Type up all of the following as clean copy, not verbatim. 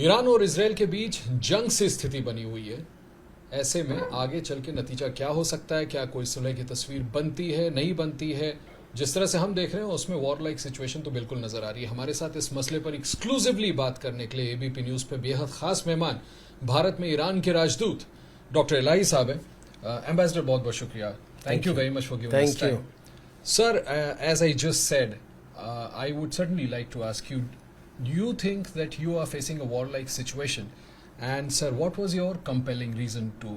Iran और Israel के बीच जंग से स्थिति बनी हुई है। ऐसे में आगे चल के नतीजा क्या हो सकता है, क्या कोई सुलह की तस्वीर बनती है, नहीं बनती है? जिस तरह से हम देख रहे हैं उसमें वॉर लाइक सिचुएशन तो बिल्कुल नजर आ रही है। हमारे साथ इस मसले पर एक्सक्लूसिवली बात करने के लिए एबीपी न्यूज पे बेहद खास मेहमान भारत में ईरान के राजदूत डॉक्टर इलाही साहब हैं। एम्बेसडर, बहुत बहुत शुक्रिया। Thank you very much for giving us time. Sir, as I just said, I would certainly like to ask you, do you think that you are facing a war-like situation? And sir, what was your compelling reason to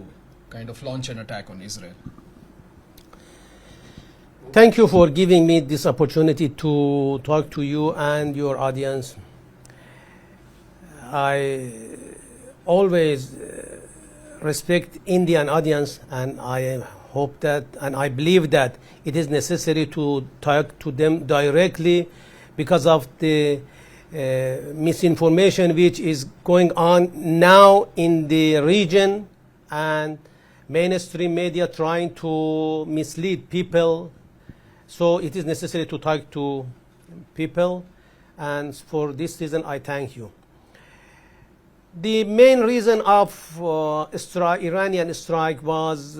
kind of launch an attack on Israel? Thank you for giving me this opportunity to talk to you and your audience. I always respect Indian audience, and I hope that, and I believe that it is necessary to talk to them directly because of the misinformation which is going on now in the region, and mainstream media trying to mislead people. So it is necessary to talk to people, and for this reason I thank you. The main reason of Iranian strike was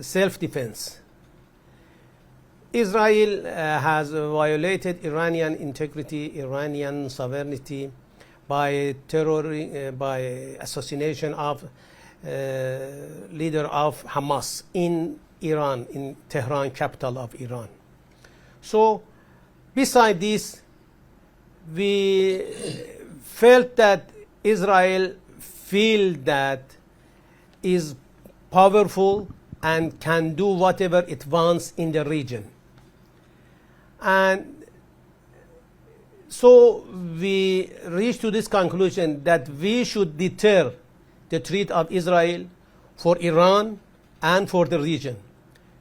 self-defense. Israel has violated Iranian integrity, Iranian sovereignty by by assassination of leader of Hamas in Iran, in Tehran, capital of Iran. So, beside this, we felt that Israel feel that is powerful and can do whatever it wants in the region. And so we reached to this conclusion that we should deter the threat of Israel for Iran and for the region.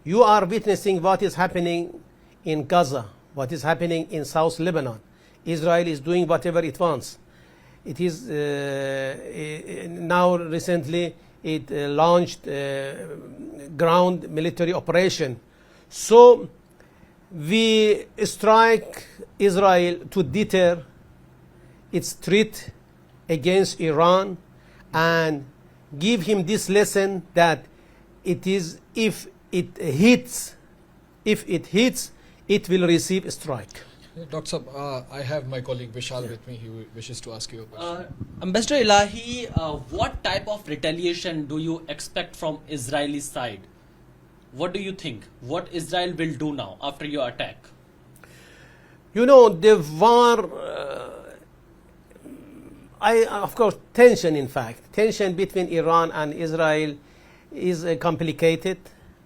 You are witnessing what is happening in Gaza, what is happening in South Lebanon. Israel is doing whatever it wants. It is now recently it launched ground military operation. So we strike Israel to deter its threat against Iran and give him this lesson that it is if it hits, it will receive a strike. Dr. Sahab, I have my colleague Vishal with me. He wishes to ask you a question. Ambassador Elahi, what type of retaliation do you expect from Israeli side? What do you think? What Israel will do now after your attack? You know, the war, of course, tension between Iran and Israel is complicated,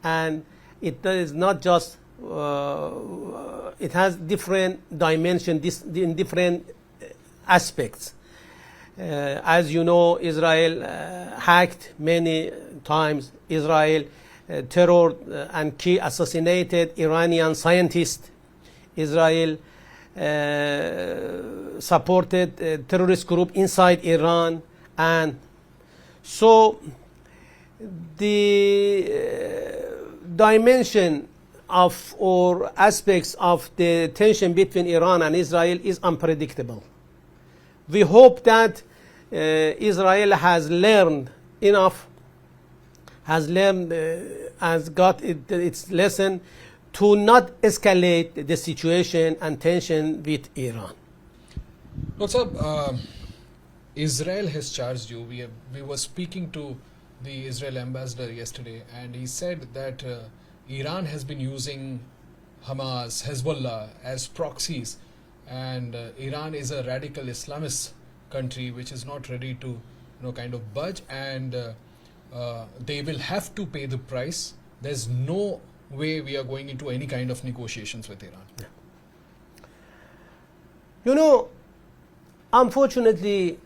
and it is not just it has different dimensions in different aspects. As you know, Israel hacked many times. Israel terrored and assassinated Iranian scientists. Israel supported a terrorist group inside Iran, and so the dimension of or aspects of the tension between Iran and Israel is unpredictable. We hope that Israel has learned enough, has got its lesson to not escalate the situation and tension with Iran. Dr. Sahab, Israel has charged you. We were speaking to the Israel ambassador yesterday, and he said that Iran has been using Hamas, Hezbollah as proxies, and Iran is a radical Islamist country which is not ready to, kind of budge, and they will have to pay the price. There's no way we are going into any kind of negotiations with Iran. Yeah. You know, unfortunately,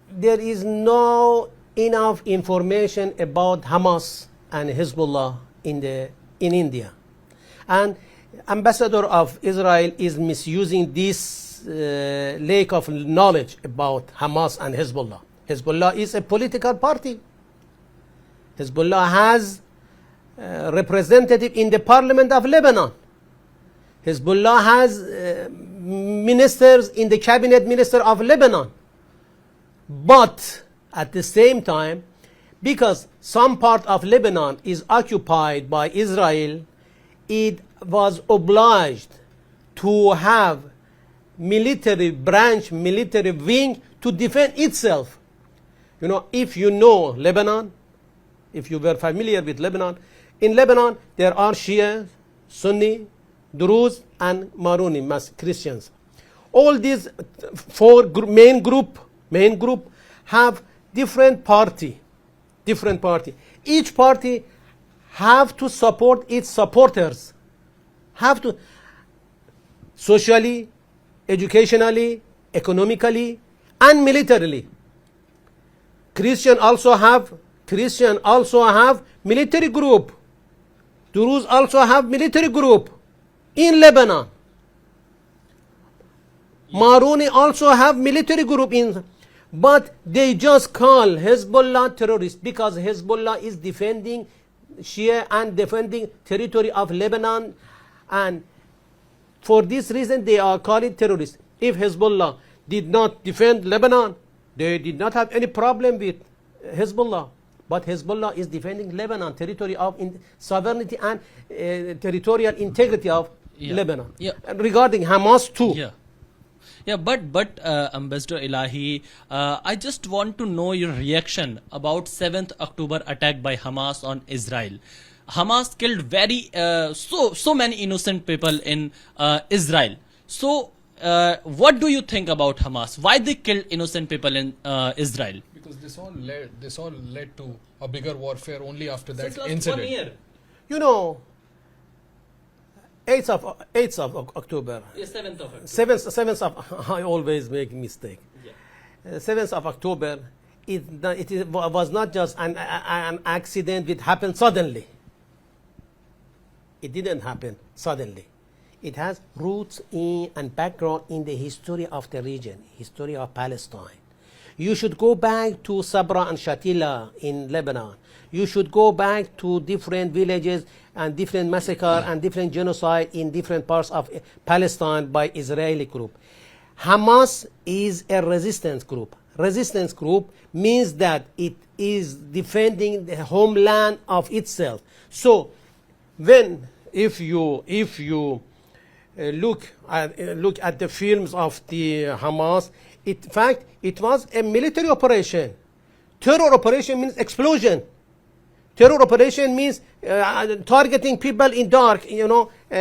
there is no enough information about Hamas and Hezbollah in India, and ambassador of Israel is misusing this lack of knowledge about Hamas and Hezbollah. Hezbollah is a political party. Hezbollah has representative in the parliament of Lebanon. Hezbollah has ministers in the cabinet minister of Lebanon. But at the same time, because some part of Lebanon is occupied by Israel, it was obliged to have military branch, military wing to defend itself. You know, if you know Lebanon, if you were familiar with Lebanon, in Lebanon there are Shia, Sunni, Druze and Maroni Christians. All these four main group have different party. Each party have to support its supporters, have to socially, educationally, economically, and militarily. Christian also have military group. Druze also have military group in Lebanon. Maroni also have military group in, but they just call Hezbollah terrorist because Hezbollah is defending Shia and defending territory of Lebanon, and for this reason they are called it terrorists. If Hezbollah did not defend Lebanon, they did not have any problem with Hezbollah. But Hezbollah is defending Lebanon, territory of sovereignty and territorial integrity of Lebanon. Yeah. And regarding Hamas too. Yeah, but Ambassador Elahi, I just want to know your reaction about 7th October attack by Hamas on Israel. Hamas killed so many innocent people in Israel. So what do you think about Hamas? Why they killed innocent people in Israel? Because this all led to a bigger warfare only after that Since last incident. 1 year. You know, 8th of October. Yeah, 7th of October. 7th of, I always make mistake. Yeah. 7th of October, it was not just an accident which happened suddenly. It didn't happen suddenly. It has roots in and background in the history of the region, history of Palestine. You should go back to Sabra and Shatila in Lebanon. You should go back to different villages and different massacre and different genocide in different parts of Palestine by Israeli group. Hamas is a resistance group. Resistance group means that it is defending the homeland of itself. So, if you look at the films of the Hamas, in fact, it was a military operation. Terror operation means explosion. Terror operation means targeting people in dark, you know. But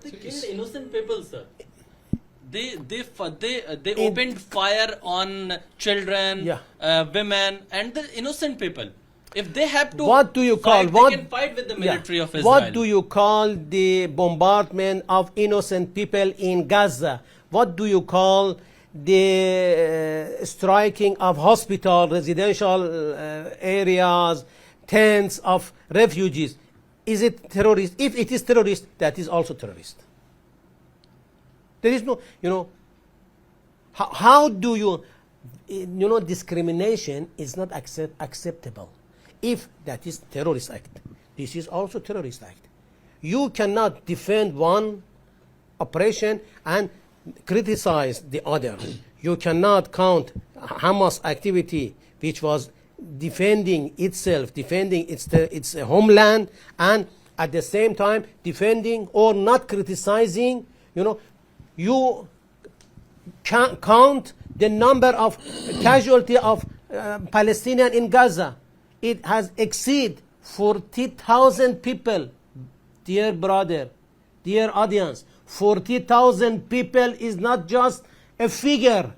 they killed innocent people, sir. They opened fire on children, women, and the innocent people. If they have to, what do you call they can fight with the military of Israel. What do you call the bombardment of innocent people in Gaza? What do you call the striking of hospital, residential areas, tents of refugees? Is it terrorist? If it is terrorist, that is also terrorist. There is no, you know, how do you, discrimination is not acceptable. If that is terrorist act, this is also terrorist act. You cannot defend one operation and criticize the other. You cannot count Hamas activity, which was defending itself, defending its homeland, and at the same time defending or not criticizing. You can't count the number of casualty of Palestinians in Gaza. It has exceeded 40,000 people. Dear brother, dear audience, 40,000 people is not just a figure.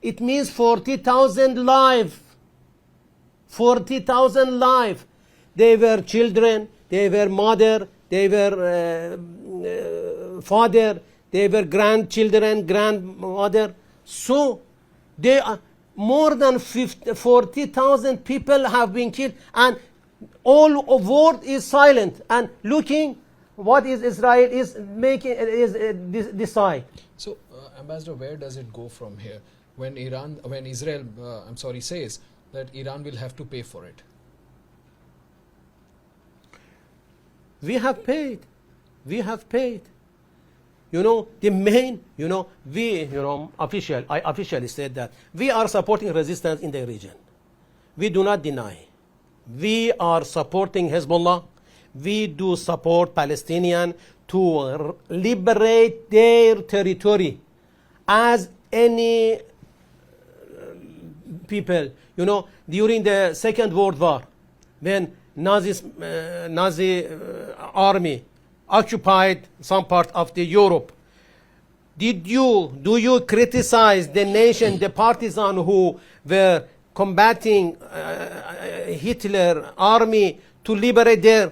It means 40,000 lives. 40,000 lives. They were children, they were mother, they were father, they were grandchildren, grandmother. So they are more than 40,000 people have been killed, and all of world is silent and looking what is Israel is making decide. So, Ambassador, where does it go from here? When Israel says that Iran will have to pay for it. We have paid. the main, I officially said that we are supporting resistance in the region. We do not deny. We are supporting Hezbollah. We do support Palestinians to liberate their territory as any people. During the Second World War, when Nazi army occupied some part of the Europe, do you criticize the nation, the partisan who were combating Hitler army to liberate their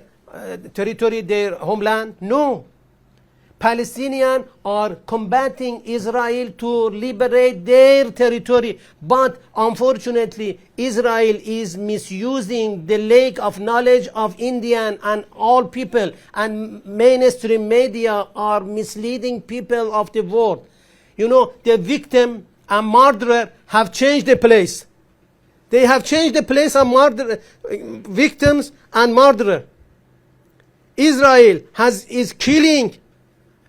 territory, their homeland? No. Palestinians are combating Israel to liberate their territory, but unfortunately Israel is misusing the lack of knowledge of Indian and all people, and mainstream media are misleading people of the world. The victim and murderer have changed the place. They have changed the place of victims and murderer. Israel is killing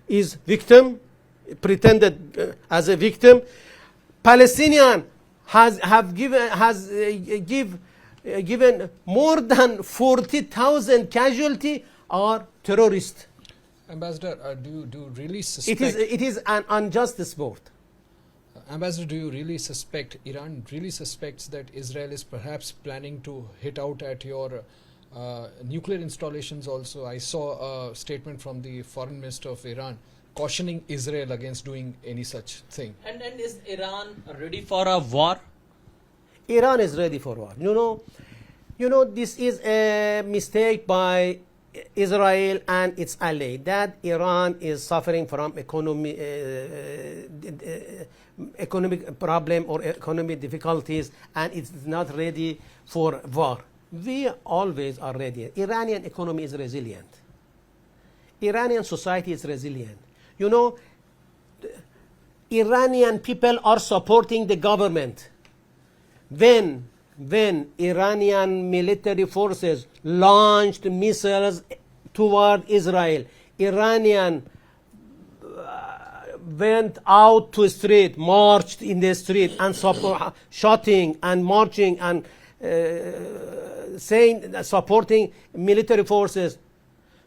is victim, pretended as a victim. Palestinian has given more than 40,000 casualty are terrorists. Ambassador, do you really suspect... It is an unjust sport. Ambassador, do you really suspect, Iran really suspects that Israel is perhaps planning to hit out at your nuclear installations also? I saw a statement from the foreign minister of Iran cautioning Israel against doing any such thing. And is Iran ready for a war? Iran is ready for war. This is a mistake by Israel and its ally, that Iran is suffering from economic problem or economic difficulties and it's not ready for war. We always are ready. Iranian economy is resilient. Iranian society is resilient. Iranian people are supporting the government. When Iranian military forces launched missiles toward Israel, Iranian went out to the street, marched in the street and shouting and marching and supporting military forces.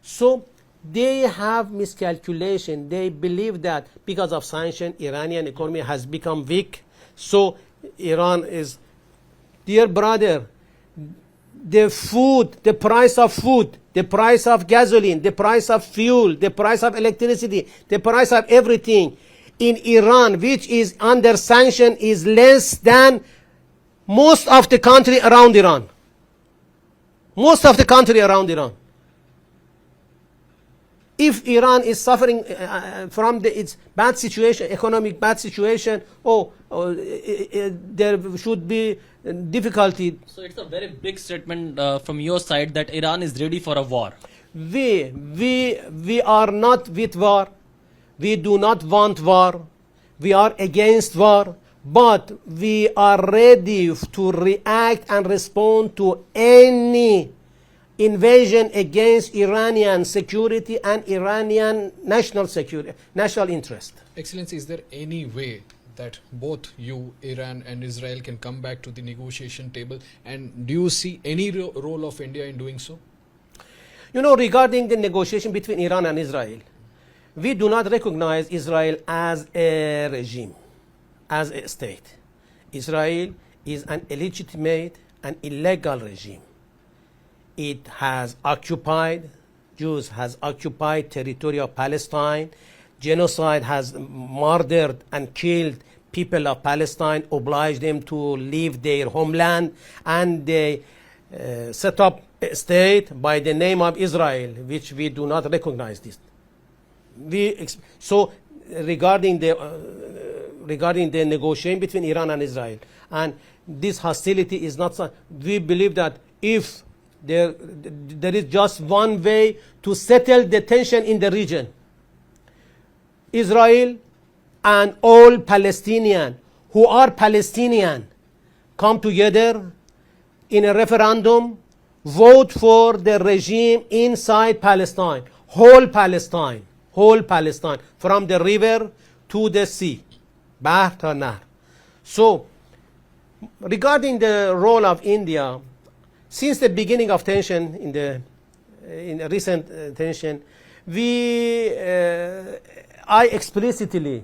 So they have miscalculation. They believe that because of sanction, Iranian economy has become weak. So Iran is, dear brother, the price of food, the price of gasoline, the price of fuel, the price of electricity, the price of everything in Iran, which is under sanction, is less than most of the country around Iran. Most of the country around Iran. If Iran is suffering from its bad situation, economic bad situation, there should be difficulty. So it's a very big statement from your side that Iran is ready for a war. We are not with war. We do not want war. We are against war. But we are ready to react and respond to any invasion against Iranian security and Iranian national security, national interest. Excellency, is there any way that both you, Iran and Israel can come back to the negotiation table? And do you see any role of India in doing so? Regarding the negotiation between Iran and Israel, we do not recognize Israel as a regime, as a state. Israel is an illegitimate and illegal regime. It has occupied, Jews has occupied territory of Palestine. Genocide has murdered and killed people of Palestine, obliged them to leave their homeland, and they set up a state by the name of Israel, which we do not recognize this. So regarding the negotiation between Iran and Israel, and this hostility is not, we believe that if there is just one way to settle the tension in the region, Israel and all Palestinians who are Palestinian come together in a referendum, vote for the regime inside Palestine, whole Palestine, whole Palestine, from the river to the sea, Bahr ta Nahr. So, regarding the role of India, since the beginning of tension in the recent tension, I explicitly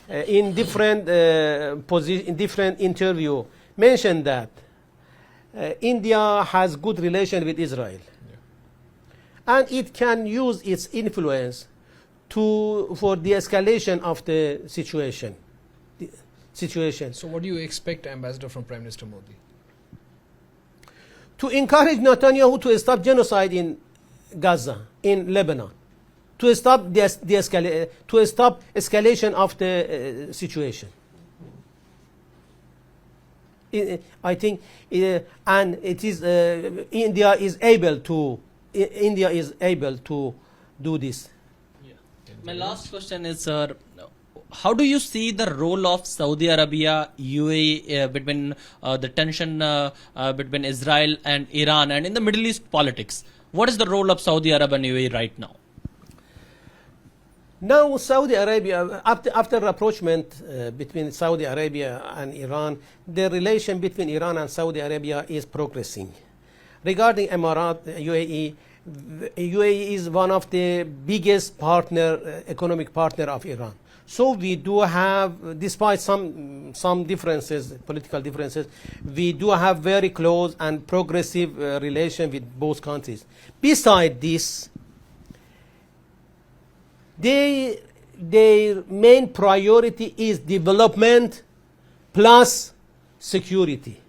in different in different interview mentioned that India has good relation with Israel, and it can use its influence for the escalation of the situation. So what do you expect, Ambassador, from Prime Minister Modi? To encourage Netanyahu to stop genocide in Gaza, in Lebanon, to stop to stop escalation of the situation. I think, and it is India is able to do this. Yeah. My last question is, sir, how do you see the role of Saudi Arabia, UAE between the tension between Israel and Iran and in the Middle East politics? What is the role of Saudi Arabia and UAE right now? Now, Saudi Arabia, after rapprochement between Saudi Arabia and Iran, the relation between Iran and Saudi Arabia is progressing. Regarding Emirat, UAE is one of the biggest economic partner of Iran. So we do have, despite some differences, political differences, we do have very close and progressive relation with both countries. Besides this, their main priority is development plus security.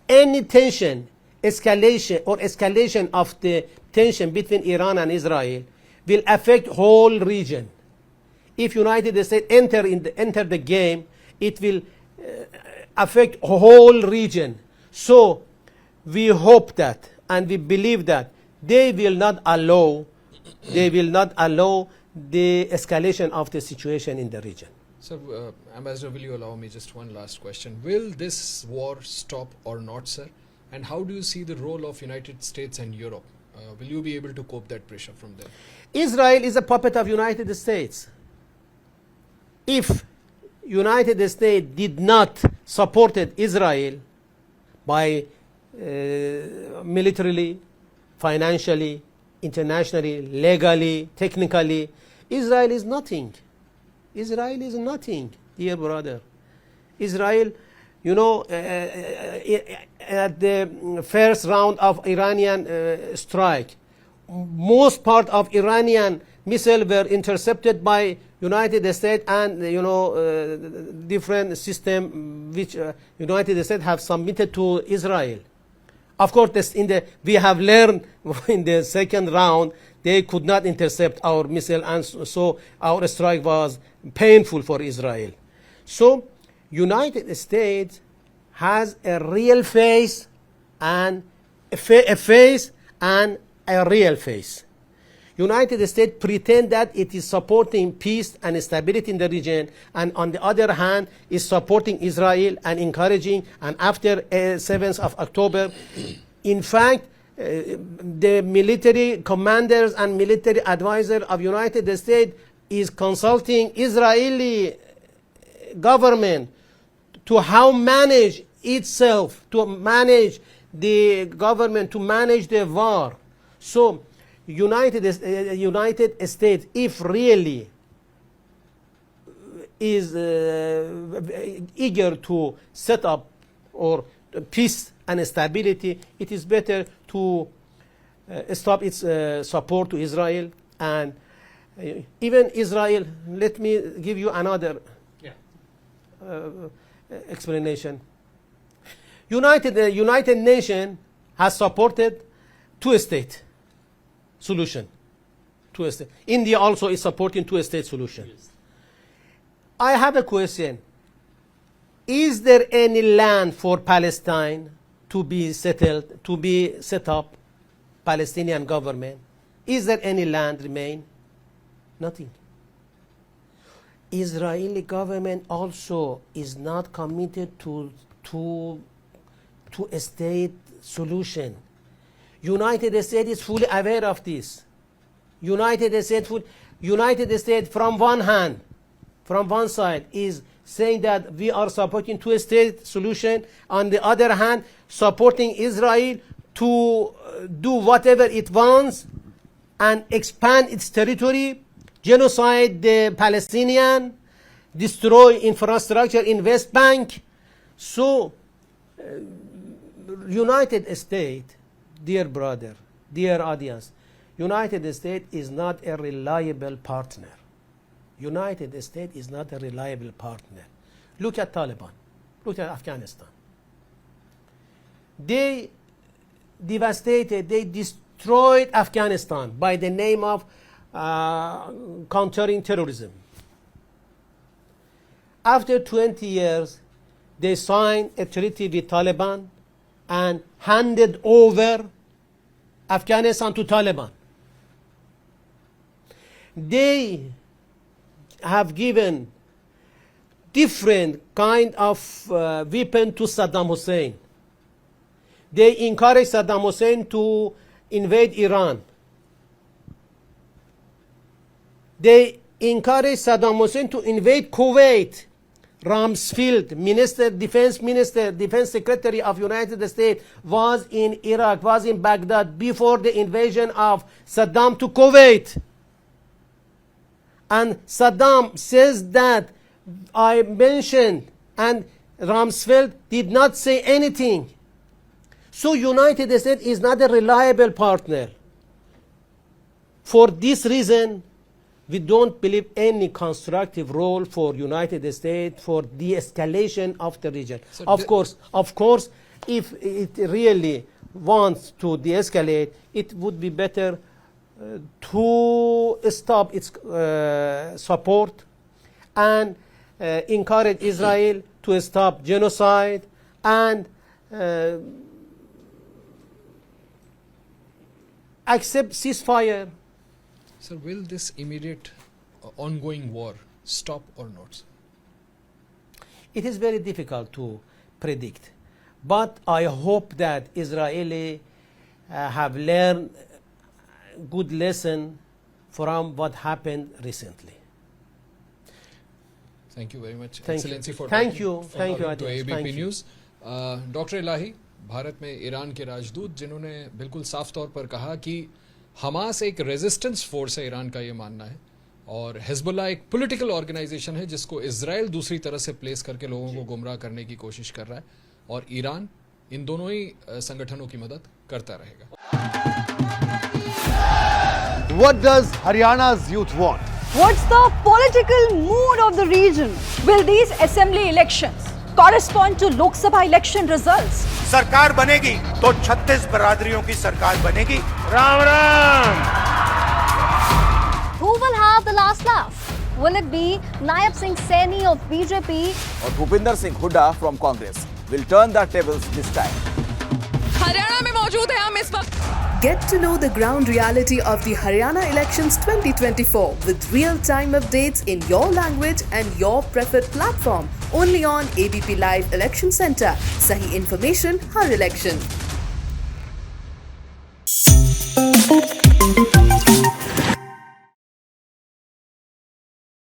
Any tension, escalation of the tension between Iran and Israel will affect whole region. If United States enter the game, it will affect whole region. So we hope that and we believe that they will not allow the escalation of the situation in the region. Sir, Ambassador, will you allow me just one last question? Will this war stop or not, sir? And how do you see the role of United States and Europe? Will you be able to cope that pressure from them? Israel is a puppet of United States. If United States did not support Israel by militarily, financially, internationally, legally, technically, Israel is nothing. Israel is nothing, dear brother. Israel, you know, at the first round of Iranian strike, most part of Iranian missiles were intercepted by United States and, you know, different system which United States have submitted to Israel. Of course, we have learned in the second round they could not intercept our missile, and so our strike was painful for Israel. So United States has a real face and a face and a real face. United States pretend that it is supporting peace and stability in the region, and on the other hand is supporting Israel and encouraging, and after 7th of October, in fact, the military commanders and military advisor of United States is consulting Israeli government to how manage itself, to manage the government, to manage the war. So United States, if really is eager to set up or peace and stability, it is better to stop its support to Israel. And even Israel, let me give you another explanation. United Nations has supported two-state solution. Two-state. India also is supporting two-state solution. Yes. I have a question. Is there any land for Palestine to be settled, to be set up, Palestinian government? Is there any land remain? Nothing. Israeli government also is not committed to a state solution. United States is fully aware of this. United States from one hand, from one side, is saying that we are supporting two-state solution. On the other hand, supporting Israel to do whatever it wants and expand its territory, genocide the Palestinian, destroy infrastructure in West Bank. So, United States, dear brother, dear audience, United States is not a reliable partner. United States is not a reliable partner. Look at Taliban. Look at Afghanistan. They devastated, they destroyed Afghanistan by the name of countering terrorism. After 20 years, they signed a treaty with Taliban and handed over Afghanistan to Taliban. They have given different kind of weapon to Saddam Hussein. They encouraged Saddam Hussein to invade Iran. They encouraged Saddam Hussein to invade Kuwait. Rumsfeld, defense secretary of United States, was in Iraq, was in Baghdad before the invasion of Saddam to Kuwait. And Saddam says that I mentioned, and Rumsfeld did not say anything. So United States is not a reliable partner. For this reason, we don't believe any constructive role for United States for de-escalation of the region. So of course, if it really wants to de-escalate, it would be better to stop its support and encourage Israel to stop genocide and accept ceasefire. Sir, will this immediate ongoing war stop or not? It is very difficult to predict, but I hope that Israelis have learned good lesson from what happened recently. Thank you very much, Thank Excellency, you. for Thank talking, you. for Thank you, talking to Adil. ABP Thank you. News. Doctor Elahi, Bharat में Iran के राजदूत, जिन्होंने बिल्कुल साफ तौर पर कहा कि हमास एक रेजिस्टेंस फोर्स है, ईरान का ये मानना है, और हिजबुल्लाह एक पॉलिटिकल ऑर्गेनाइजेशन है जिसको इजराइल दूसरी तरह से प्लेस करके लोगों को गुमराह करने की कोशिश कर रहा है, और ईरान इन दोनों ही संगठनों की मदद करता रहेगा. What does Haryana's youth want? What's the political mood of the region? Will these assembly elections correspond to Lok Sabha election results? सरकार बनेगी तो 36 बरादरियों की सरकार बनेगी. Ram Ram. Who will have the last laugh? Will it be Naib Singh Saini of BJP or Bhupinder Singh Hooda from Congress? Will turn the tables this time. Haryana में मौजूद है हम इस वक्त. Get to know the ground reality of the Haryana elections 2024 with real-time updates in your language and your preferred platform. Only on ABP Live Election Center. Sahi information, har election.